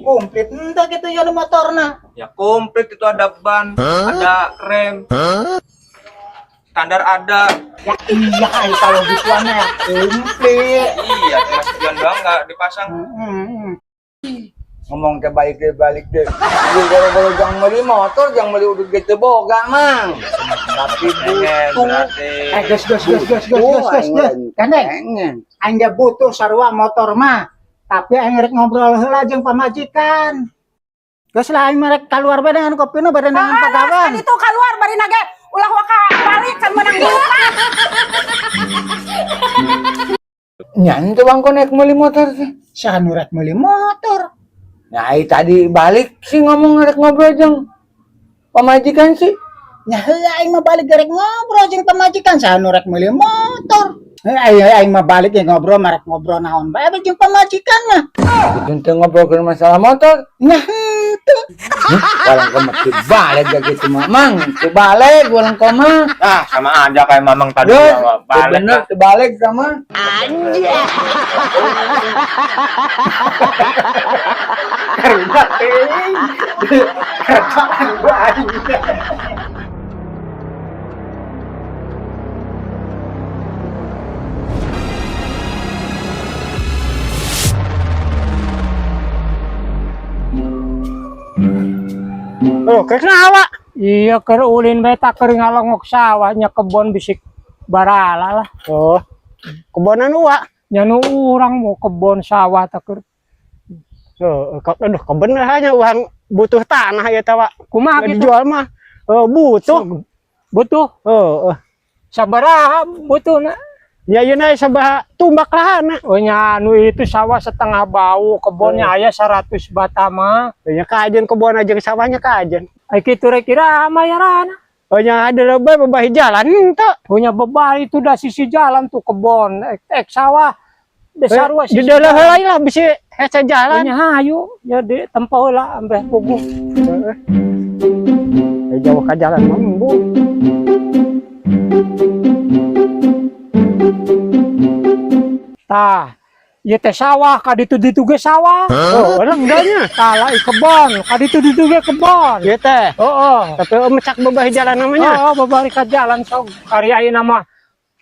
Komplit entah gitu ya motorna. Ya komplit itu ada ban, ada rem, standar ada. Ya iya kalau gituannya ya komplit. Iya, cuma sekian doang nggak dipasang. Ngomong ke balik deh. Lu kalau jangan beli motor, jangan beli udah gitu boga, Mang. Tapi butuh. Berarti. Gas. Kandeng. Aing gak butuh sarua motor mah. Tapi aing rek ngobrol heula jeung pamajikan. Geus lah aing merek keluar bae dengan kopina bae dengan pagawean. Kan itu keluar bari nage ulah waka balik kan menang buta. Nyan tuh Bang konek beli motor sih. Saha nu rek meuli motor? Nah, tadi balik sih ngomong rek ngobrol jeung pamajikan sih. Nya heula aing mah balik rek ngobrol jeung pamajikan saha nu rek meuli motor. Aing mah balik ya ngobrol marek ngobrol naon bae jeung pamajikan mah. Itu teu ngobrol ke masalah motor. Nah henteu. Walang komat balik gitu mah. Mang, balik walang koma. Ah, sama aja kayak Mamang tadi Duh, balik. bener balik sama. Oh, kenapa? Iya, keur ulin bae tak keur ngalongok sawahnya kebon bisik barala lah. Oh, kebonan uwa. Nya nu urang mau kebon sawah tak keur. Aduh, kebun hanya uang butuh tanah ya tawa. Kumaha gitu? Dijual mah butuh. Butuh. Sabaraha butuhna? Ya yeuna sabah tumbak lahana. Oh nya anu itu sawah setengah bau, kebonnya aya 100 bata mah. Ya kajen kebun aja sawahnya kajen. Ai kitu rek kira mayarana. Oh nya ada lebay bebahi jalan henteu. Punya bebai itu dah sisi jalan tuh kebon, sawah. Desarua di dalam heulai lah bisa hece jalan. Nya hayu ya di tempo heula ambeh puguh. Jauh ka jalan mah Bu. Tah, ieu teh sawah, ka ditu ge sawah. Oh, lengganya. Tah lai kebon, ka ditu ge kebon. Ieu teh. Heeh. Tapi mecak bebahi jalan namanya. Heeh, babari ka jalan sok karya ayeuna mah.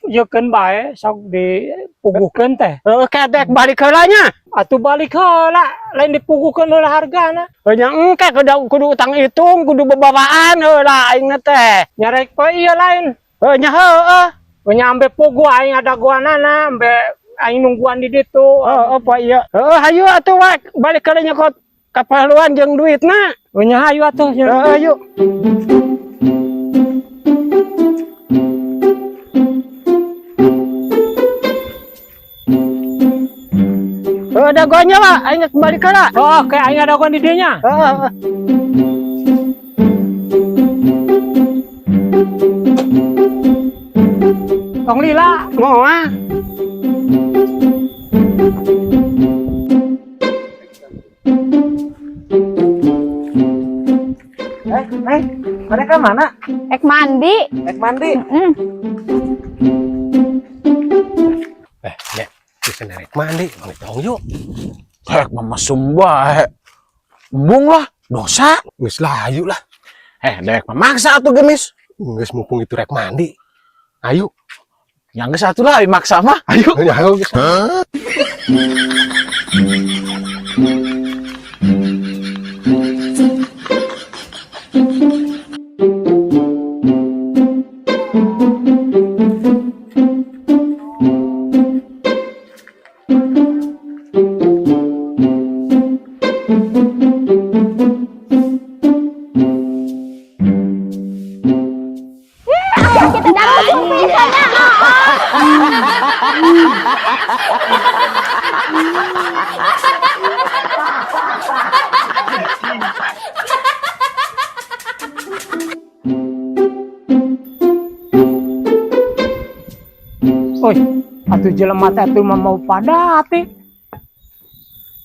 Yeukeun bae sok dipuguhkeun teh. Heeh, kedek balik heulanya. Atuh balik heula, lain dipuguhkeun heula hargana. Oh nya engke kudu utang hitung, kudu bebawaan heula aing teh. Nyarek poe ieu lain. Oh nya heueuh. Oh nya ambe puguh aing ada guanana, ambe aing nungguan di ditu. Oh, apa iya? Hayu atuh wa balik ka nya kok kapaluan jeung duitna. Oh nya hayu atuh. Hayu. Ada gonya lah, aing kembali ka lah. Oh, kayak aing ada gon di dieu nya. Tong lila. Moal. Mereka mana? Ek mandi. Naik mandi. Nek, bisa naik mandi, mau tong yuk. Mama sumba, embung lah, dosa. Geus layu lah. Dek memaksa tuh gemis. Geus mumpung itu rek mandi. Ayo. Yang geus atuh lah maksa mah. Ayo. Ayo geus. Kita dalam pisannya. Oi, atuh jelema teh atuh mah mau padati.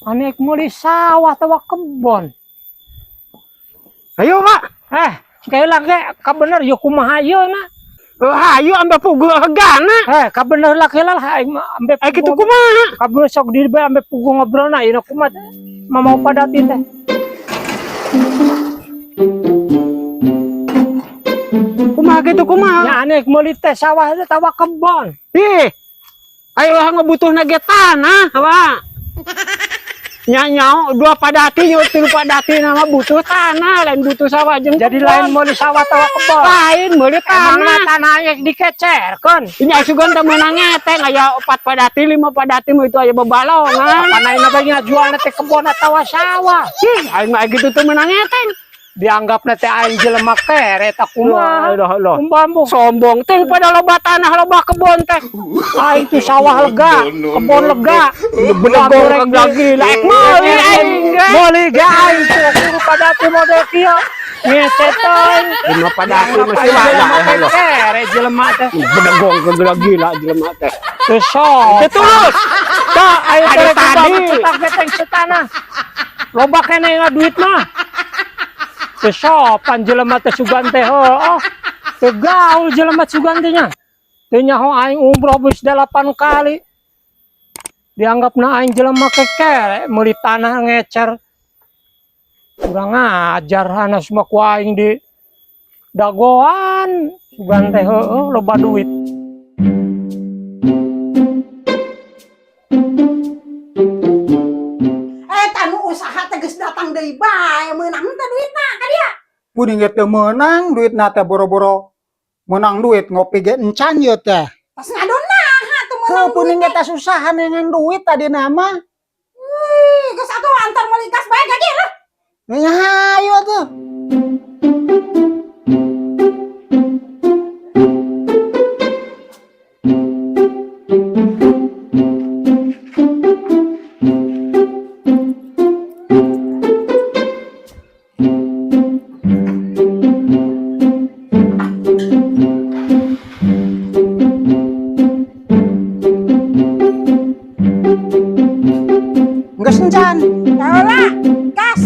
Anek meuli sawah tawa kebon. Ayo, Mak. Sekali lagi ka bener ya kumaha ayeuna. Hayu ambe pugu gana. Ka bener laki lah aing mah ambe Kitu kumaha? ka bener sok di ambe pugu ngobrolna ieu kumaha teh. Mau padati teh. Kumaha kitu kumaha? Nya aneh meuli teh sawah teh tawa kebon. Ih. Ayo ngebutuhna ge tanah, Pak. Nyanyau dua padati yo tilu padati nama butuh tanah lain butuh sawah jeung Jadi lain meuli sawah tawa kebon. lain meuli Emangna tanah. tanahnya dikecerkeun. Nya sugan teh meunang ngeteng aya 4 padati 5 padati mah itu aya bebalongan. Panaina bae jual teh kebon atawa sawah. Ih, aing mah gitu teh meunang ngeteng. Dianggap teh aing jelema kere tak kumaha. Loh. Umbambu Sombong teh pada loba tanah loba kebon teh. aing tuh sawah lega, kebon lega. Bedegong lagi laek meuli aing. Meuli ge aing tuh kudu padati model kieu. Ngecetan. 5 padati mah Aing jelema sawah lah. kere jelema teh. Bedegong gila jelema teh. Teu sok. Terus. Tah aing Ada teh tadi. cetak geteng setanah. Loba keneh duit mah. Teu sopan jelema teh sugan teh heuh. Teu gaul jelema sugan teh nya. Teu nyaho aing umroh geus 8 kali. Dianggapna aing jelema kekere meuli tanah ngecer. Kurang ajar hanas mah ku aing di dagoan sugan teh heuh loba duit. Tanu usaha teh geus datang deui bae meunang teh duitna ka dia. Kuning ge teu meunang duitna teh boro-boro menang duit ngopi ge encan ieu teh. Pas ngadon naha tuh meunang. Heuh kuning ge teh susahan dengan duit tadi nama. Geus atuh antar meuli gas bae ka dia lah. Ya ayo tuh. Geus encan. Yalah, gas.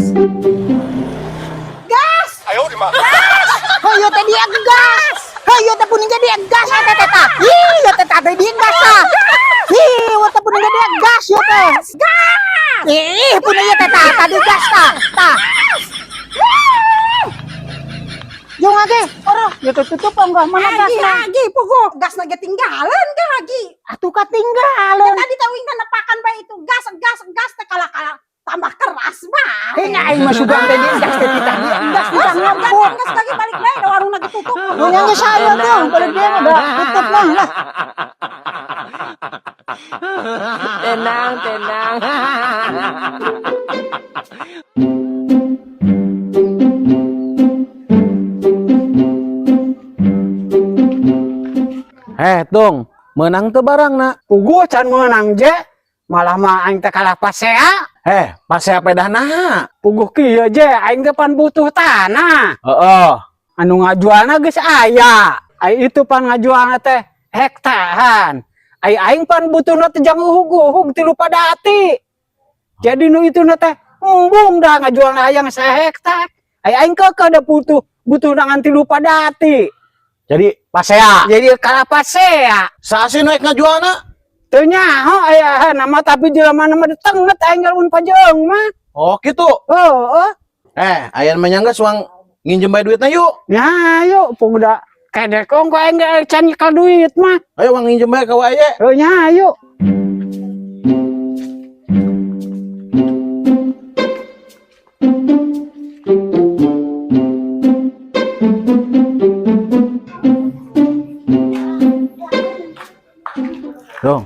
Gas. Hayu teh dia gas. Hayu teh puning ge dia gas eta teh tah. Ih, ieu teh tah dia gas tah. Ih, ieu teh puning ge dia gas ieu teh. Gas. Ih, puning ge teh tah tadi gas tah. Tah. Jong age, oroh, ieu teh tutup enggak mana gasna? Lagi puguh gasna ge tinggalan ka lagi. Atuh katinggalan. Tadi teh uing nepakan bae itu gas teh kala-kala tambah keras bae. Nya aing mah sugan teh dia gas teh titah dia gas titah ngampun. Gas lagi balik bae da warungna ditutup. Nu nya geus saya tuh, balik dia mah udah tutup mah lah. Tenang. Tung, menang tuh barang nak. Pugu can meunang je. Malah mah aing teh kalah pasea. Pas siapa dah nah? Puguh kieu je aing teh pan butuh tanah. Oh, Anu ngajualna geus aya. Ai itu pan ngajualna teh hektaran. Ai aing pan butuhna teh jang uhug-uhug 3 padati. Jadi nu itu teh embung dah ngajualna hayang 1 hektar. Ai aing kekeh da butuh dengan 3 padati. jadi pasea. Jadi kalah pasea. Sasi naik ngajualna? Teu nyaho aya nama tapi jelema mah detenget aing galun pajeung mah. Oh gitu. Heeh. Ayan menyangga suang nginjem bae duitna yuk. Ya yuk pugda kedek kong aing ge can nyekel duit mah. Ayo uang nginjem bae ka wae. Heuh nya yuk. Dong.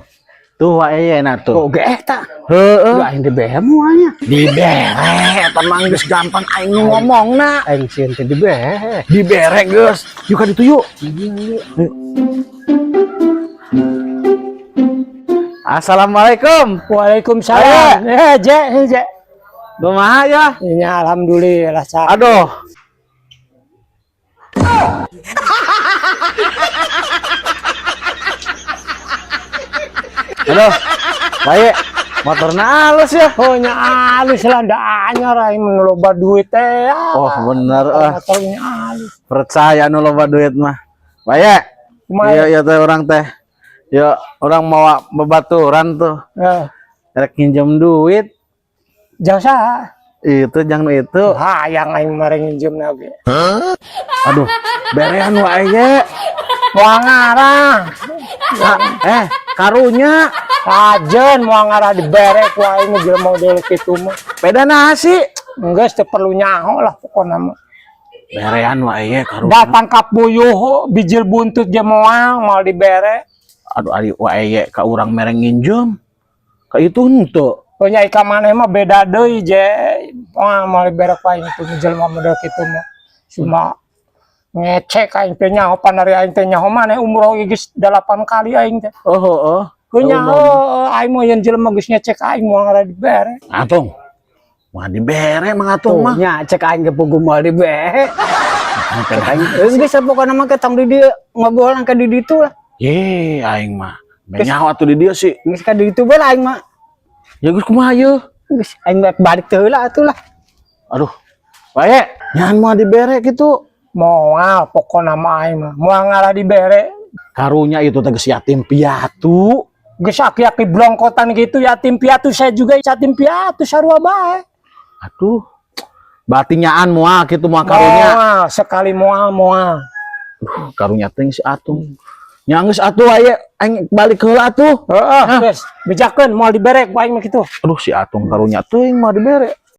Tuh wae na tuh. Oge eta. Heeh. Aing dibere moalnya. Dibere, emang geus gampang aing nu ngomongna. Aing sieun teh dibere. Dibere geus. Yuk ka ditu yuk. Assalamualaikum. Waalaikumsalam. Je. Kumaha ya? Nya alhamdulillah sa. Aduh. Aduh. Baik. Motorna halus ya. Oh nya alus lah da anyar aing loba duit teh. Oh bener Motornya alus. percaya nu loba duit mah. Baik. Kumaha? Iya teh orang teh. Ya orang mau babaturan tuh. Rek pinjam duit. Jasa. Itu jangan itu. Hayang aing mari nginjem lagi. Aduh, berean wae ge. Moal ngarang. Karunya Ajen moal ngarang dibere ku aing mah jelema model kitu mah. beda nasi. Enggeus teu perlu nyaho lah pokona mah. Berean wae ge karunya. Datang ka puyuh bijil buntut ge moal dibere. Aduh ari wae ge ka urang mere nginjem. Ka itu henteu. Oh nyai ka maneh mah beda deui je. Moal dibere ku aing teh jelema model kitu mah. Cuma ngecek aing teh nyaho panari aing teh nyaho maneh umroh geus 8 kali aing teh. Oh. Nyaho aing mah yen jelema geus ngecek aing moal ngara dibere. Atung. Mah dibere mang atung mah. Nya cek aing ge pugu moal dibere. Aing geus pokona mah ketong di dieu ngobrol ka di ditu lah. Ye, aing mah. Nyaho atuh di dieu sih. Geus ka di ditu bae lah aing mah. Ya geus kumaha yeuh? Geus aing balik teh heula atuh lah. Aduh. Wae, nyahan moal dibere kitu. Moal pokona mah aing mah moal ngara dibere. Karunya itu teh geus yatim piatu. Geus aki-aki blongkotan gitu yatim piatu, saya juga yatim piatu sarua bae. Aduh. Berarti nyaan moal kitu moal karunya. Moal sekali moal. Karunya teh si Atung. Nya geus atuh aya aing balik heula atuh. Heeh, geus bejakeun moal dibere ku aing mah kitu. Aduh si Atung karunya teuing mah dibere.